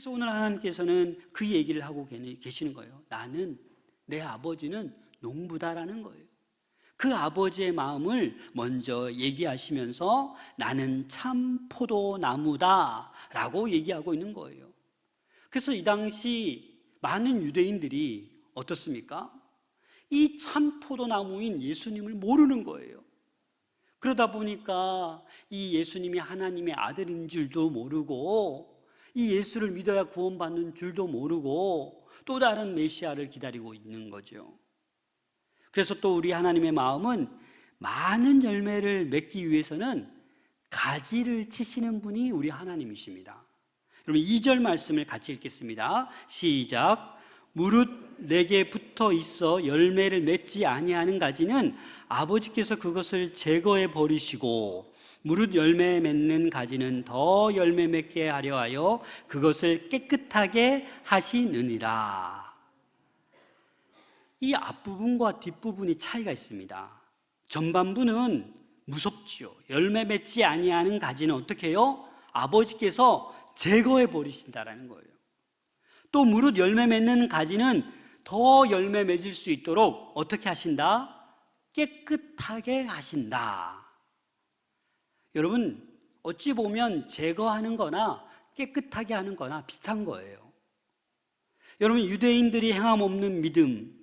그래서 오늘 하나님께서는 그 얘기를 하고 계시는 거예요. 내 아버지는 농부다라는 거예요. 그 아버지의 마음을 먼저 얘기하시면서 나는 참 포도나무다 라고 얘기하고 있는 거예요. 그래서 이 당시 많은 유대인들이 어떻습니까? 이 참 포도나무인 예수님을 모르는 거예요. 그러다 보니까 이 예수님이 하나님의 아들인 줄도 모르고, 이 예수를 믿어야 구원받는 줄도 모르고, 또 다른 메시아를 기다리고 있는 거죠. 그래서 또 우리 하나님의 마음은 많은 열매를 맺기 위해서는 가지를 치시는 분이 우리 하나님이십니다. 여러분 2절 말씀을 같이 읽겠습니다. 시작. 무릇 내게 붙어 있어 열매를 맺지 아니하는 가지는 아버지께서 그것을 제거해 버리시고, 무릇 열매 맺는 가지는 더 열매 맺게 하려 하여 그것을 깨끗하게 하시느니라. 이 앞부분과 뒷부분이 차이가 있습니다. 전반부는 무섭죠. 열매 맺지 아니하는 가지는 어떻게 해요? 아버지께서 제거해 버리신다라는 거예요. 또 무릇 열매 맺는 가지는 더 열매 맺을 수 있도록 어떻게 하신다? 깨끗하게 하신다. 여러분, 어찌 보면 제거하는 거나 깨끗하게 하는 거나 비슷한 거예요. 여러분, 유대인들이 행함 없는 믿음,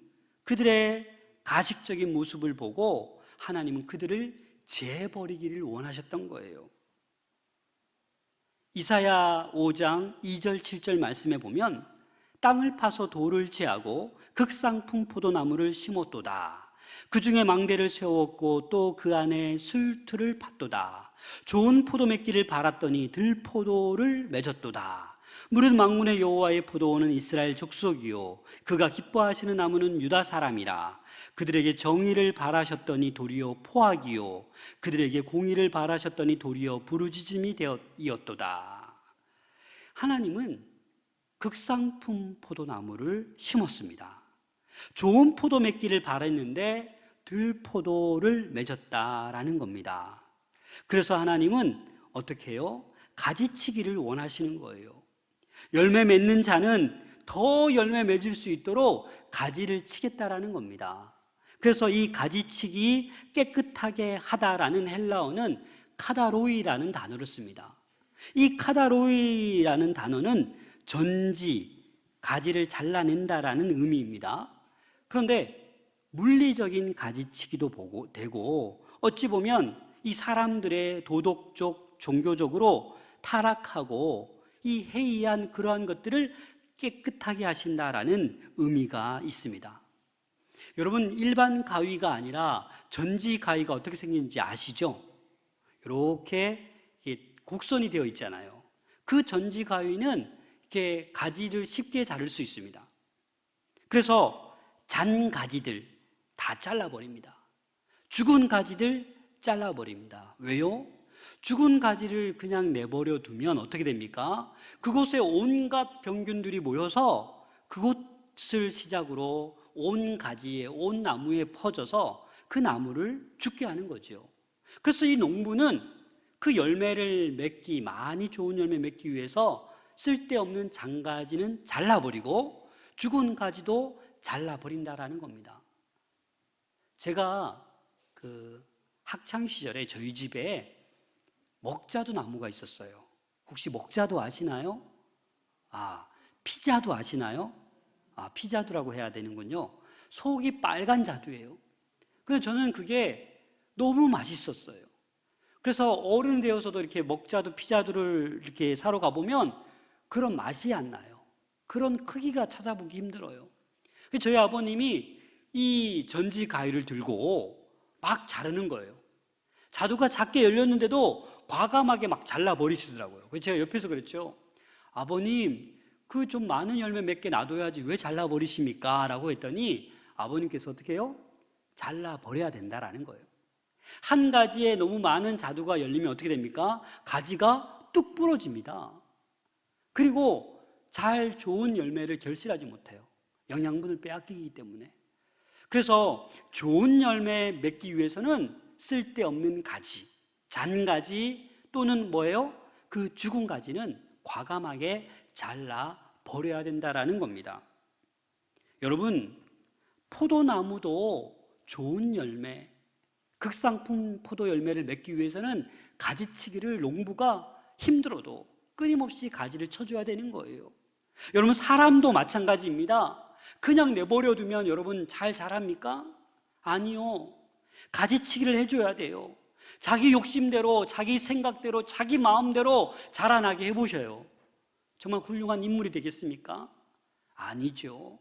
그들의 가식적인 모습을 보고 하나님은 그들을 재버리기를 원하셨던 거예요. 이사야 5장 2절 7절 말씀에 보면 땅을 파서 돌을 채하고 극상품 포도나무를 심었도다. 그 중에 망대를 세웠고 또 그 안에 술틀을 팠도다. 좋은 포도 맺기를 바랐더니 들포도를 맺었도다. 무릇 만군의 여호와의 포도원은 이스라엘 족속이요 그가 기뻐하시는 나무는 유다 사람이라. 그들에게 정의를 바라셨더니 도리어 포악이요 그들에게 공의를 바라셨더니 도리어 부르짖음이 되었도다. 하나님은 극상품 포도나무를 심었습니다. 좋은 포도 맺기를 바랐는데 들포도를 맺었다라는 겁니다. 그래서 하나님은 어떻게 해요? 가지치기를 원하시는 거예요. 열매 맺는 자는 더 열매 맺을 수 있도록 가지를 치겠다라는 겁니다. 그래서 이 가지치기 깨끗하게 하다라는 헬라어는 카다로이라는 단어를 씁니다. 이 카다로이라는 단어는 전지, 가지를 잘라낸다라는 의미입니다. 그런데 물리적인 가지치기도 되고 어찌 보면 이 사람들의 도덕적, 종교적으로 타락하고 이 해이한 그러한 것들을 깨끗하게 하신다라는 의미가 있습니다. 여러분, 일반 가위가 아니라 전지 가위가 어떻게 생긴지 아시죠? 이렇게 곡선이 되어 있잖아요. 그 전지 가위는 이렇게 가지를 쉽게 자를 수 있습니다. 그래서 잔 가지들 다 잘라버립니다. 죽은 가지들 잘라버립니다. 왜요? 죽은 가지를 그냥 내버려 두면 어떻게 됩니까? 그곳에 온갖 병균들이 모여서 그곳을 시작으로 온 가지에, 온 나무에 퍼져서 그 나무를 죽게 하는 거죠. 그래서 이 농부는 그 열매를 많이 좋은 열매 맺기 위해서 쓸데없는 장가지는 잘라버리고 죽은 가지도 잘라버린다라는 겁니다. 제가 학창 시절에 저희 집에 먹자두 나무가 있었어요. 혹시 먹자두 아시나요? 피자두 아시나요? 피자두라고 해야 되는군요. 속이 빨간 자두예요. 그래서 저는 그게 너무 맛있었어요. 그래서 어른 되어서도 이렇게 먹자두, 피자두를 이렇게 사러 가보면 그런 맛이 안 나요. 그런 크기가 찾아보기 힘들어요. 저희 아버님이 이 전지 가위를 들고 막 자르는 거예요. 자두가 작게 열렸는데도 과감하게 막 잘라버리시더라고요. 그래서 제가 옆에서 그랬죠. 아버님, 그 좀 많은 열매 몇 개 놔둬야지 왜 잘라버리십니까? 라고 했더니 아버님께서 어떻게 해요? 잘라버려야 된다라는 거예요. 한 가지에 너무 많은 자두가 열리면 어떻게 됩니까? 가지가 뚝 부러집니다. 그리고 잘 좋은 열매를 결실하지 못해요. 영양분을 빼앗기기 때문에. 그래서 좋은 열매 맺기 위해서는 쓸데없는 가지, 잔가지 또는 뭐예요? 그 죽은 가지는 과감하게 잘라 버려야 된다라는 겁니다. 여러분, 포도나무도 좋은 열매, 극상품 포도 열매를 맺기 위해서는 가지치기를 농부가 힘들어도 끊임없이 가지를 쳐줘야 되는 거예요. 여러분, 사람도 마찬가지입니다. 그냥 내버려 두면 여러분 잘 자랍니까? 아니요. 가지치기를 해줘야 돼요. 자기 욕심대로, 자기 생각대로, 자기 마음대로 자라나게 해보셔요. 정말 훌륭한 인물이 되겠습니까? 아니죠.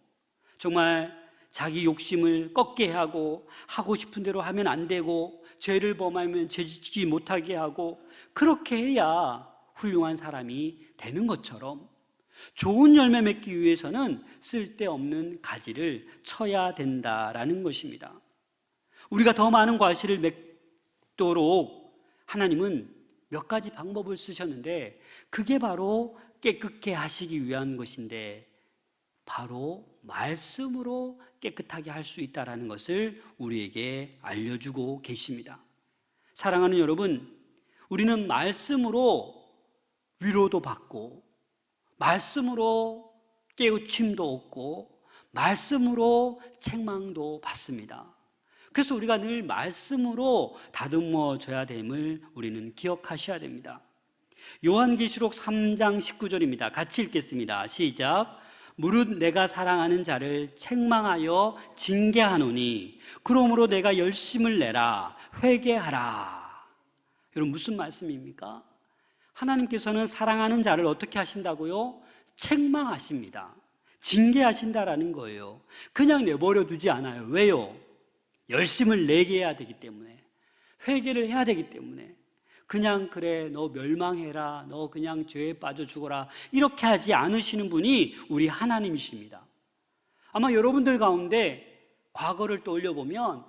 정말 자기 욕심을 꺾게 하고, 하고 싶은 대로 하면 안 되고, 죄를 범하면 죄짓지 못하게 하고, 그렇게 해야 훌륭한 사람이 되는 것처럼 좋은 열매 맺기 위해서는 쓸데없는 가지를 쳐야 된다라는 것입니다. 우리가 더 많은 과실을 맺도록 하나님은 몇 가지 방법을 쓰셨는데, 그게 바로 깨끗게 하시기 위한 것인데, 바로 말씀으로 깨끗하게 할 수 있다는 것을 우리에게 알려주고 계십니다. 사랑하는 여러분, 우리는 말씀으로 위로도 받고, 말씀으로 깨우침도 얻고, 말씀으로 책망도 받습니다. 그래서 우리가 늘 말씀으로 다듬어져야 됨을 우리는 기억하셔야 됩니다. 요한계시록 3장 19절입니다. 같이 읽겠습니다. 시작. 무릇 내가 사랑하는 자를 책망하여 징계하노니 그러므로 내가 열심을 내라 회개하라. 여러분, 무슨 말씀입니까? 하나님께서는 사랑하는 자를 어떻게 하신다고요? 책망하십니다. 징계하신다라는 거예요. 그냥 내버려 두지 않아요. 왜요? 열심을 내게 해야 되기 때문에, 회개를 해야 되기 때문에. 그냥 그래 너 멸망해라, 너 그냥 죄에 빠져 죽어라, 이렇게 하지 않으시는 분이 우리 하나님이십니다. 아마 여러분들 가운데 과거를 떠올려 보면,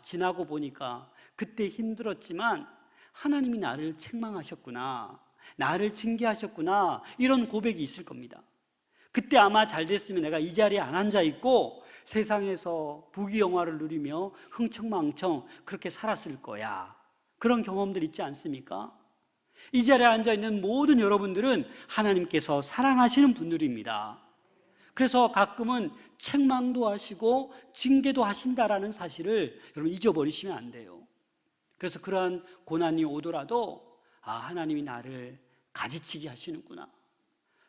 지나고 보니까 그때 힘들었지만 하나님이 나를 책망하셨구나, 나를 징계하셨구나, 이런 고백이 있을 겁니다. 그때 아마 잘 됐으면 내가 이 자리에 안 앉아 있고 세상에서 부귀영화를 누리며 흥청망청 그렇게 살았을 거야. 그런 경험들 있지 않습니까? 이 자리에 앉아있는 모든 여러분들은 하나님께서 사랑하시는 분들입니다. 그래서 가끔은 책망도 하시고 징계도 하신다라는 사실을 여러분 잊어버리시면 안 돼요. 그래서 그러한 고난이 오더라도 하나님이 나를 가지치기 하시는구나,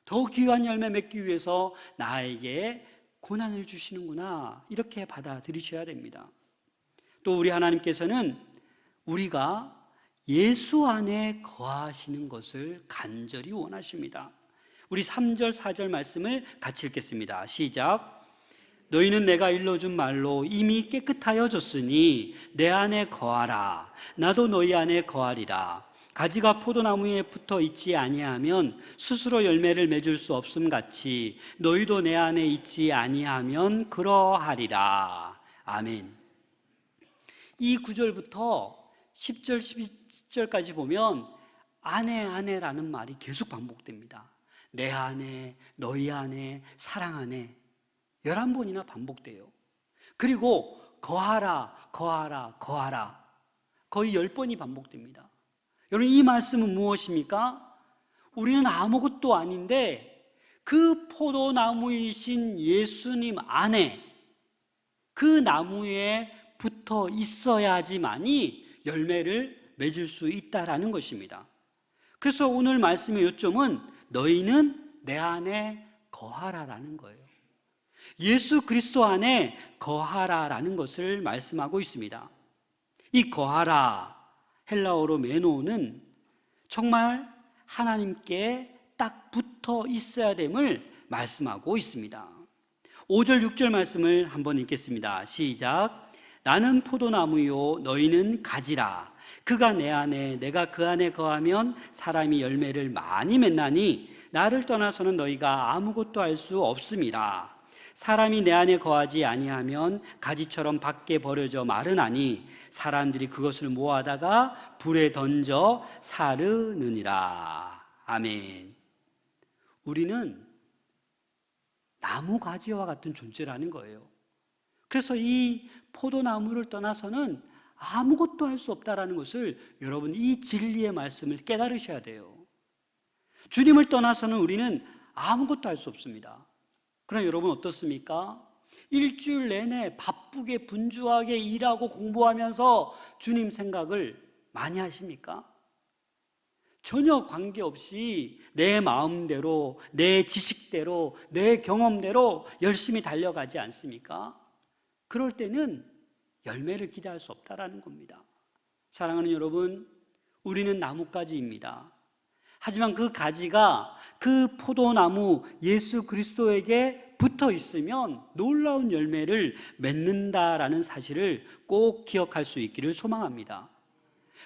더 귀한 열매 맺기 위해서 나에게 고난을 주시는구나, 이렇게 받아들이셔야 됩니다. 또 우리 하나님께서는 우리가 예수 안에 거하시는 것을 간절히 원하십니다. 우리 3절 4절 말씀을 같이 읽겠습니다. 시작. 너희는 내가 일러준 말로 이미 깨끗하여 졌으니 내 안에 거하라. 나도 너희 안에 거하리라. 가지가 포도나무에 붙어 있지 아니하면 스스로 열매를 맺을 수 없음 같이 너희도 내 안에 있지 아니하면 그러하리라. 아멘. 이 9절부터 10절, 11절까지 보면 안에라는 말이 계속 반복됩니다. 내 안에, 너희 안에, 사랑 안에 11번이나 반복돼요. 그리고 거하라, 거하라, 거하라 거의 10번이 반복됩니다. 여러분, 이 말씀은 무엇입니까? 우리는 아무것도 아닌데 그 포도나무이신 예수님 안에, 그 나무에 붙어 있어야지만이 열매를 맺을 수 있다라는 것입니다. 그래서 오늘 말씀의 요점은 너희는 내 안에 거하라라는 거예요. 예수 그리스도 안에 거하라라는 것을 말씀하고 있습니다. 이 거하라, 헬라어로 메노는 정말 하나님께 딱 붙어 있어야 됨을 말씀하고 있습니다. 5절 6절 말씀을 한번 읽겠습니다. 시작. 나는 포도나무요 너희는 가지라. 그가 내 안에 내가 그 안에 거하면 사람이 열매를 많이 맺나니 나를 떠나서는 너희가 아무것도 할 수 없음이라. 사람이 내 안에 거하지 아니하면 가지처럼 밖에 버려져 마르나니 사람들이 그것을 모아다가 불에 던져 사르느니라. 아멘. 우리는 나무 가지와 같은 존재라는 거예요. 그래서 이 포도나무를 떠나서는 아무것도 할 수 없다는 것을 여러분 이 진리의 말씀을 깨달으셔야 돼요. 주님을 떠나서는 우리는 아무것도 할 수 없습니다. 그러나 여러분 어떻습니까? 일주일 내내 바쁘게 분주하게 일하고 공부하면서 주님 생각을 많이 하십니까? 전혀 관계없이 내 마음대로, 내 지식대로, 내 경험대로 열심히 달려가지 않습니까? 그럴 때는 열매를 기대할 수 없다라는 겁니다. 사랑하는 여러분, 우리는 나뭇가지입니다. 하지만 그 가지가 그 포도나무 예수 그리스도에게 붙어 있으면 놀라운 열매를 맺는다라는 사실을 꼭 기억할 수 있기를 소망합니다.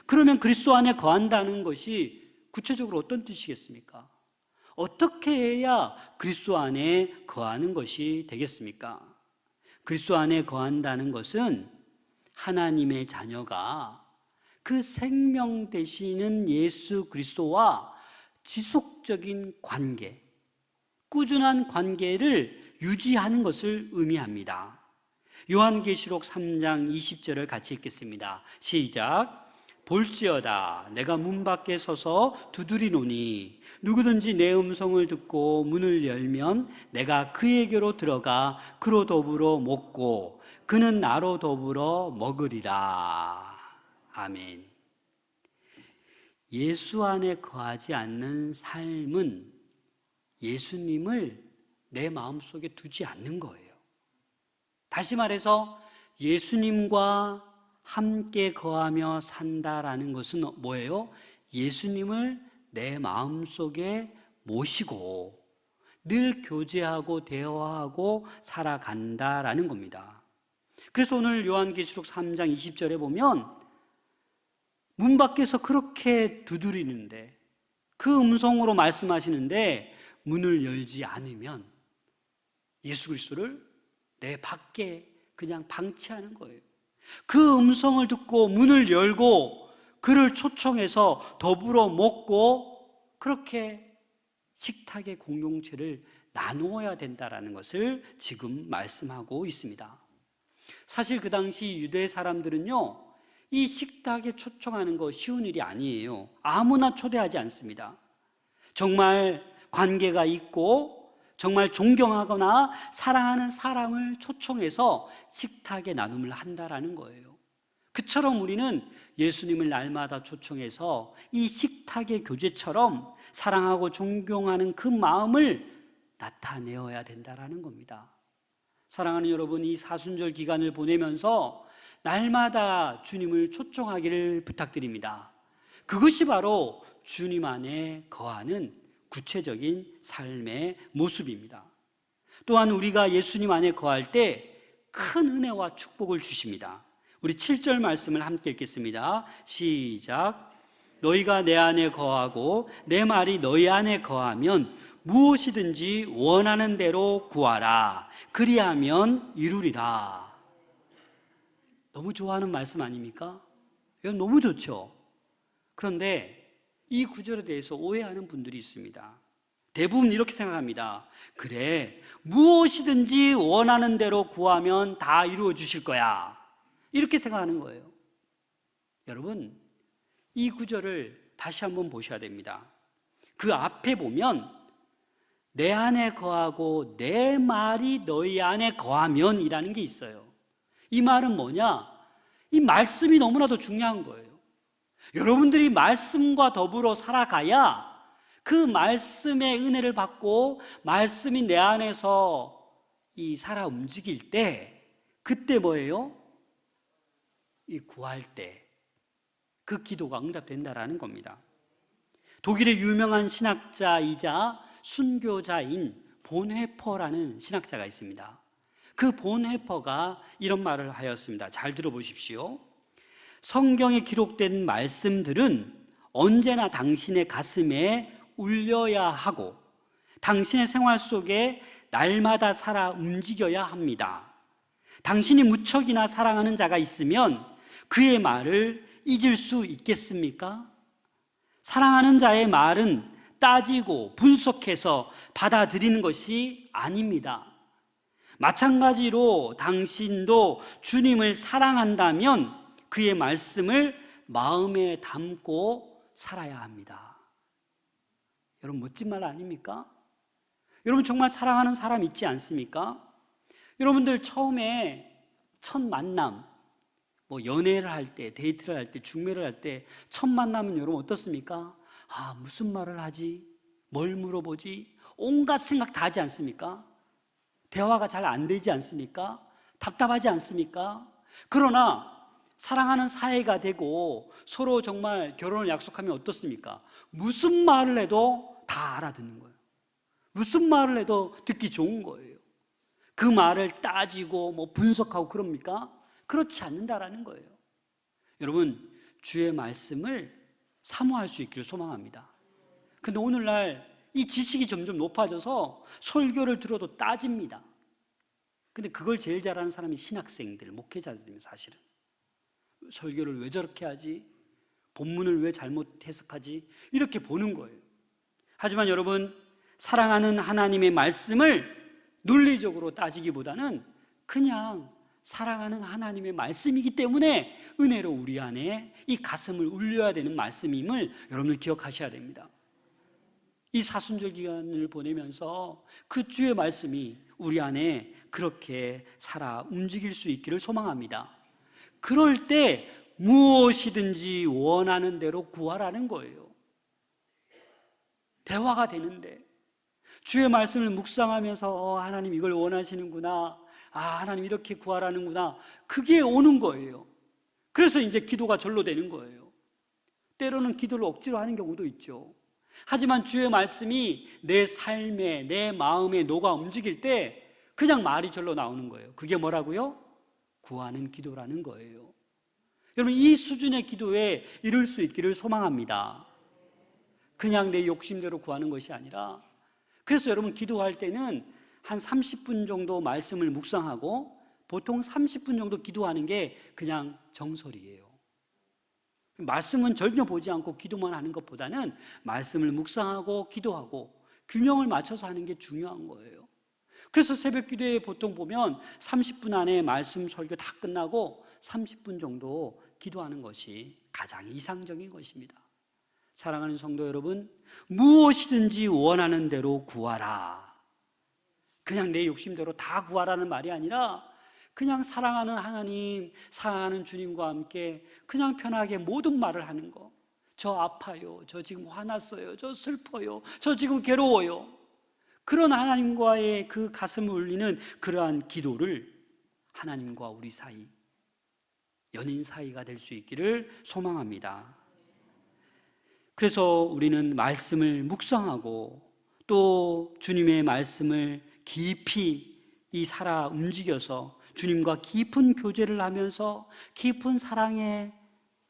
그러면 그리스도 안에 거한다는 것이 구체적으로 어떤 뜻이겠습니까? 어떻게 해야 그리스도 안에 거하는 것이 되겠습니까? 그리스도 안에 거한다는 것은 하나님의 자녀가 그 생명 되시는 예수 그리스도와 지속적인 관계, 꾸준한 관계를 유지하는 것을 의미합니다. 요한계시록 3장 20절을 같이 읽겠습니다. 시작. 볼지어다 내가 문 밖에 서서 두드리노니 누구든지 내 음성을 듣고 문을 열면 내가 그에게로 들어가 그로 더불어 먹고 그는 나로 더불어 먹으리라. 아멘. 예수 안에 거하지 않는 삶은 예수님을 내 마음속에 두지 않는 거예요. 다시 말해서 예수님과 함께 거하며 산다라는 것은 뭐예요? 예수님을 내 마음속에 모시고 늘 교제하고 대화하고 살아간다라는 겁니다. 그래서 오늘 요한계시록 3장 20절에 보면 문 밖에서 그렇게 두드리는데 그 음성으로 말씀하시는데 문을 열지 않으면 예수 그리스도를 내 밖에 그냥 방치하는 거예요. 그 음성을 듣고 문을 열고 그를 초청해서 더불어 먹고 그렇게 식탁의 공동체를 나누어야 된다는 것을 지금 말씀하고 있습니다. 사실 그 당시 유대 사람들은요, 이 식탁에 초청하는 거 쉬운 일이 아니에요. 아무나 초대하지 않습니다. 정말 관계가 있고 정말 존경하거나 사랑하는 사람을 초청해서 식탁에 나눔을 한다라는 거예요. 그처럼 우리는 예수님을 날마다 초청해서 이 식탁의 교제처럼 사랑하고 존경하는 그 마음을 나타내어야 된다라는 겁니다. 사랑하는 여러분, 이 사순절 기간을 보내면서 날마다 주님을 초청하기를 부탁드립니다. 그것이 바로 주님 안에 거하는 구체적인 삶의 모습입니다. 또한 우리가 예수님 안에 거할 때 큰 은혜와 축복을 주십니다. 우리 7절 말씀을 함께 읽겠습니다. 시작. 너희가 내 안에 거하고 내 말이 너희 안에 거하면 무엇이든지 원하는 대로 구하라. 그리하면 이루리라. 너무 좋아하는 말씀 아닙니까? 이건 너무 좋죠. 그런데 이 구절에 대해서 오해하는 분들이 있습니다. 대부분 이렇게 생각합니다. 그래, 무엇이든지 원하는 대로 구하면 다 이루어 주실 거야. 이렇게 생각하는 거예요. 여러분, 이 구절을 다시 한번 보셔야 됩니다. 그 앞에 보면 내 안에 거하고 내 말이 너희 안에 거하면 이라는 게 있어요. 이 말은 뭐냐? 이 말씀이 너무나도 중요한 거예요. 여러분들이 말씀과 더불어 살아가야 그 말씀의 은혜를 받고 말씀이 내 안에서 살아 움직일 때 그때 뭐예요? 이 구할 때 그 기도가 응답된다라는 겁니다. 독일의 유명한 신학자이자 순교자인 본헤퍼라는 신학자가 있습니다. 그 본헤퍼가 이런 말을 하였습니다. 잘 들어보십시오. 성경에 기록된 말씀들은 언제나 당신의 가슴에 울려야 하고 당신의 생활 속에 날마다 살아 움직여야 합니다. 당신이 무척이나 사랑하는 자가 있으면 그의 말을 잊을 수 있겠습니까? 사랑하는 자의 말은 따지고 분석해서 받아들이는 것이 아닙니다. 마찬가지로 당신도 주님을 사랑한다면 그의 말씀을 마음에 담고 살아야 합니다. 여러분, 멋진 말 아닙니까? 여러분 정말 사랑하는 사람 있지 않습니까? 여러분들 처음에 첫 만남, 연애를 할 때, 데이트를 할 때, 중매를 할 때 첫 만남은 여러분 어떻습니까? 무슨 말을 하지? 뭘 물어보지? 온갖 생각 다 하지 않습니까? 대화가 잘 안 되지 않습니까? 답답하지 않습니까? 그러나 사랑하는 사이가 되고 서로 정말 결혼을 약속하면 어떻습니까? 무슨 말을 해도 다 알아듣는 거예요. 무슨 말을 해도 듣기 좋은 거예요. 그 말을 따지고 분석하고 그럽니까? 그렇지 않는다라는 거예요. 여러분, 주의 말씀을 사모할 수 있기를 소망합니다. 근데 오늘날 이 지식이 점점 높아져서 설교를 들어도 따집니다. 근데 그걸 제일 잘하는 사람이 신학생들, 목회자들입니다. 사실은 설교를 왜 저렇게 하지? 본문을 왜 잘못 해석하지? 이렇게 보는 거예요. 하지만 여러분, 사랑하는 하나님의 말씀을 논리적으로 따지기보다는 그냥 사랑하는 하나님의 말씀이기 때문에 은혜로 우리 안에 이 가슴을 울려야 되는 말씀임을 여러분들 기억하셔야 됩니다. 이 사순절 기간을 보내면서 그 주의 말씀이 우리 안에 그렇게 살아 움직일 수 있기를 소망합니다. 그럴 때 무엇이든지 원하는 대로 구하라는 거예요. 대화가 되는데 주의 말씀을 묵상하면서 하나님 이걸 원하시는구나, 하나님 이렇게 구하라는구나, 그게 오는 거예요. 그래서 이제 기도가 절로 되는 거예요. 때로는 기도를 억지로 하는 경우도 있죠. 하지만 주의 말씀이 내 삶에, 내 마음에 녹아 움직일 때 그냥 말이 절로 나오는 거예요. 그게 뭐라고요? 구하는 기도라는 거예요. 여러분, 이 수준의 기도에 이룰 수 있기를 소망합니다. 그냥 내 욕심대로 구하는 것이 아니라, 그래서 여러분 기도할 때는 한 30분 정도 말씀을 묵상하고 보통 30분 정도 기도하는 게 그냥 정설이에요. 말씀은 전혀 보지 않고 기도만 하는 것보다는 말씀을 묵상하고 기도하고 균형을 맞춰서 하는 게 중요한 거예요. 그래서 새벽 기도에 보통 보면 30분 안에 말씀 설교 다 끝나고 30분 정도 기도하는 것이 가장 이상적인 것입니다. 사랑하는 성도 여러분, 무엇이든지 원하는 대로 구하라. 그냥 내 욕심대로 다 구하라는 말이 아니라 그냥 사랑하는 하나님, 사랑하는 주님과 함께 그냥 편하게 모든 말을 하는 거. 저 아파요, 저 지금 화났어요, 저 슬퍼요, 저 지금 괴로워요. 그런 하나님과의 그 가슴을 울리는 그러한 기도를 하나님과 우리 사이, 연인 사이가 될 수 있기를 소망합니다. 그래서 우리는 말씀을 묵상하고 또 주님의 말씀을 깊이 살아 움직여서 주님과 깊은 교제를 하면서 깊은 사랑에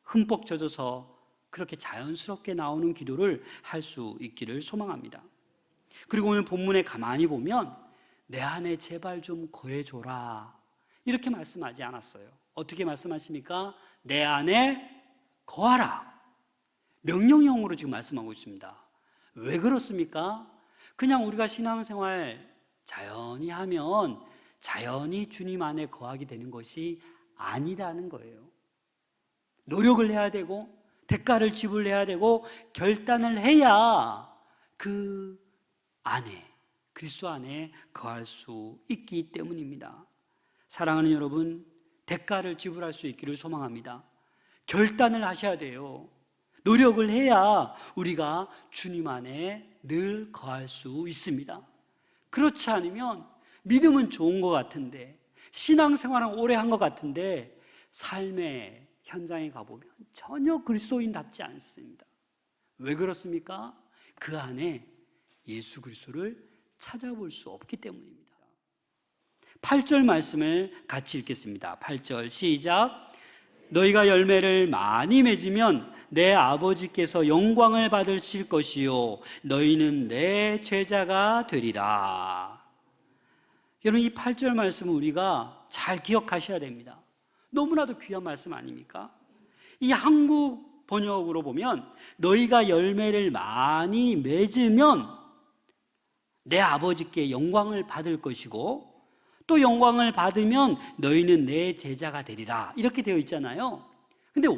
흠뻑 젖어서 그렇게 자연스럽게 나오는 기도를 할 수 있기를 소망합니다. 그리고 오늘 본문에 가만히 보면 내 안에 제발 좀 거해줘라 이렇게 말씀하지 않았어요. 어떻게 말씀하십니까? 내 안에 거하라. 명령형으로 지금 말씀하고 있습니다. 왜 그렇습니까? 그냥 우리가 신앙생활 자연히 하면 자연히 주님 안에 거하게 되는 것이 아니라는 거예요. 노력을 해야 되고 대가를 지불해야 되고 결단을 해야 그 안에, 그리스도 안에 거할 수 있기 때문입니다. 사랑하는 여러분, 대가를 지불할 수 있기를 소망합니다. 결단을 하셔야 돼요. 노력을 해야 우리가 주님 안에 늘 거할 수 있습니다. 그렇지 않으면 믿음은 좋은 것 같은데, 신앙생활은 오래 한 것 같은데 삶의 현장에 가보면 전혀 그리스도인답지 않습니다. 왜 그렇습니까? 그 안에 예수 그리스도를 찾아볼 수 없기 때문입니다. 8절 말씀을 같이 읽겠습니다. 8절 시작. 너희가 열매를 많이 맺으면 내 아버지께서 영광을 받으실 것이요 너희는 내 제자가 되리라. 여러분, 이 8절 말씀은 우리가 잘 기억하셔야 됩니다. 너무나도 귀한 말씀 아닙니까? 이 한국 번역으로 보면 너희가 열매를 많이 맺으면 내 아버지께 영광을 받을 것이고 또 영광을 받으면 너희는 내 제자가 되리라 이렇게 되어 있잖아요. 근데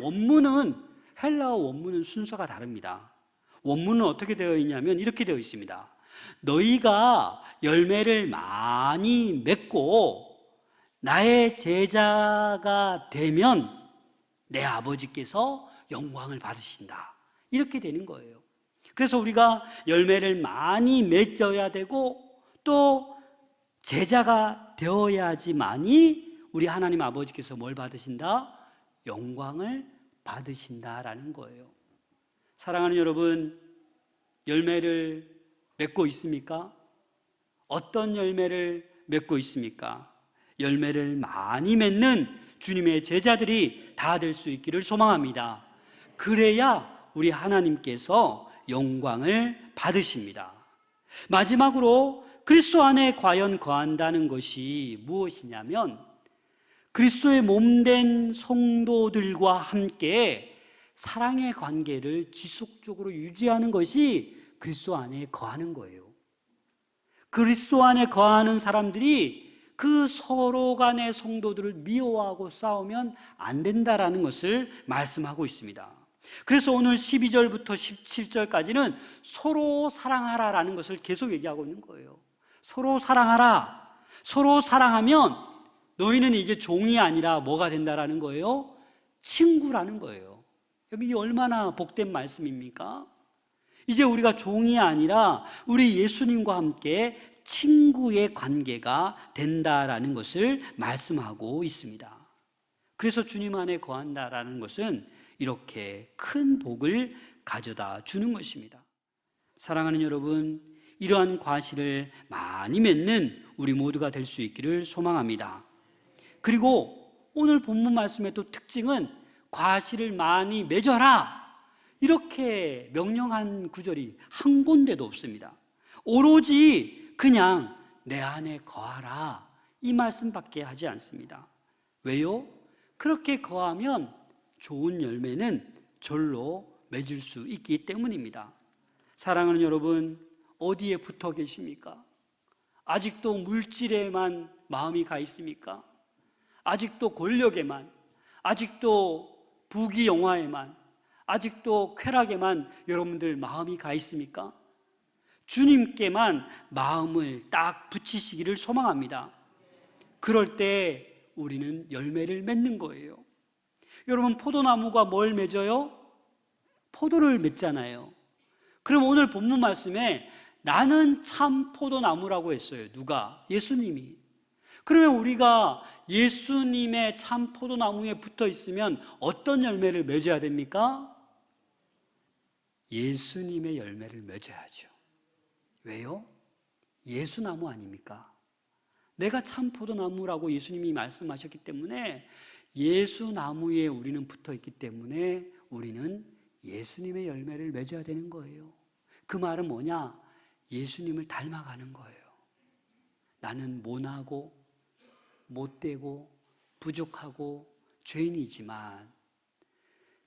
헬라어 원문은 순서가 다릅니다. 원문은 어떻게 되어 있냐면 이렇게 되어 있습니다. 너희가 열매를 많이 맺고 나의 제자가 되면 내 아버지께서 영광을 받으신다. 이렇게 되는 거예요. 그래서 우리가 열매를 많이 맺어야 되고 또 제자가 되어야지만이 우리 하나님 아버지께서 뭘 받으신다? 영광을 받으신다라는 거예요. 사랑하는 여러분, 열매를 맺고 있습니까? 어떤 열매를 맺고 있습니까? 열매를 많이 맺는 주님의 제자들이 다 될 수 있기를 소망합니다. 그래야 우리 하나님께서 영광을 받으십니다. 마지막으로 그리스도 안에 과연 거한다는 것이 무엇이냐면 그리스도의 몸된 성도들과 함께 사랑의 관계를 지속적으로 유지하는 것이 그리스도 안에 거하는 거예요. 그리스도 안에 거하는 사람들이 그 서로 간의 성도들을 미워하고 싸우면 안 된다라는 것을 말씀하고 있습니다. 그래서 오늘 12절부터 17절까지는 서로 사랑하라라는 것을 계속 얘기하고 있는 거예요. 서로 사랑하라. 서로 사랑하면 너희는 이제 종이 아니라 뭐가 된다라는 거예요? 친구라는 거예요. 이게 얼마나 복된 말씀입니까? 이제 우리가 종이 아니라 우리 예수님과 함께 친구의 관계가 된다라는 것을 말씀하고 있습니다. 그래서 주님 안에 거한다라는 것은 이렇게 큰 복을 가져다 주는 것입니다. 사랑하는 여러분, 이러한 과실을 많이 맺는 우리 모두가 될 수 있기를 소망합니다. 그리고 오늘 본문 말씀의 또 특징은 과실을 많이 맺어라 이렇게 명령한 구절이 한 군데도 없습니다. 오로지 그냥 내 안에 거하라 이 말씀밖에 하지 않습니다. 왜요? 그렇게 거하면 좋은 열매는 절로 맺을 수 있기 때문입니다. 사랑하는 여러분, 어디에 붙어 계십니까? 아직도 물질에만 마음이 가 있습니까? 아직도 권력에만, 아직도 부귀영화에만, 아직도 쾌락에만 여러분들 마음이 가 있습니까? 주님께만 마음을 딱 붙이시기를 소망합니다. 그럴 때 우리는 열매를 맺는 거예요. 여러분, 포도나무가 뭘 맺어요? 포도를 맺잖아요. 그럼 오늘 본문 말씀에 나는 참 포도나무라고 했어요. 누가? 예수님이. 그러면 우리가 예수님의 참 포도나무에 붙어 있으면 어떤 열매를 맺어야 됩니까? 예수님의 열매를 맺어야죠. 왜요? 예수나무 아닙니까? 내가 참 포도나무라고 예수님이 말씀하셨기 때문에 예수나무에 우리는 붙어 있기 때문에 우리는 예수님의 열매를 맺어야 되는 거예요. 그 말은 뭐냐? 예수님을 닮아가는 거예요. 나는 모나고 못되고 부족하고 죄인이지만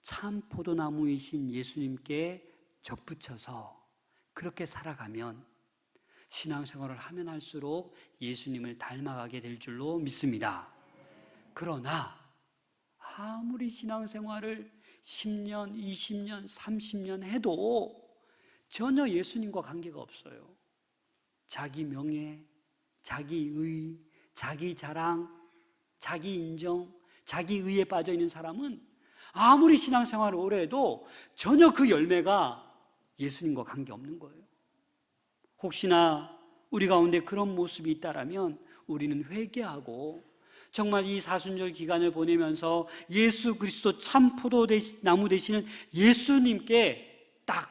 참 포도나무이신 예수님께 접붙여서 그렇게 살아가면 신앙생활을 하면 할수록 예수님을 닮아가게 될 줄로 믿습니다. 그러나 아무리 신앙생활을 10년, 20년, 30년 해도 전혀 예수님과 관계가 없어요. 자기 명예, 자기 의, 자기 자랑, 자기 인정, 자기 의에 빠져 있는 사람은 아무리 신앙생활을 오래 해도 전혀 그 열매가 예수님과 관계없는 거예요. 혹시나 우리 가운데 그런 모습이 있다라면 우리는 회개하고 정말 이 사순절 기간을 보내면서 예수 그리스도 참 포도나무 되시는 예수님께 딱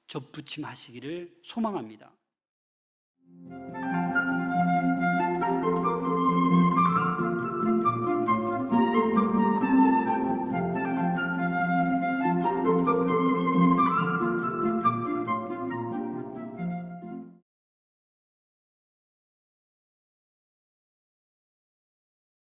접붙임하시기를 소망합니다.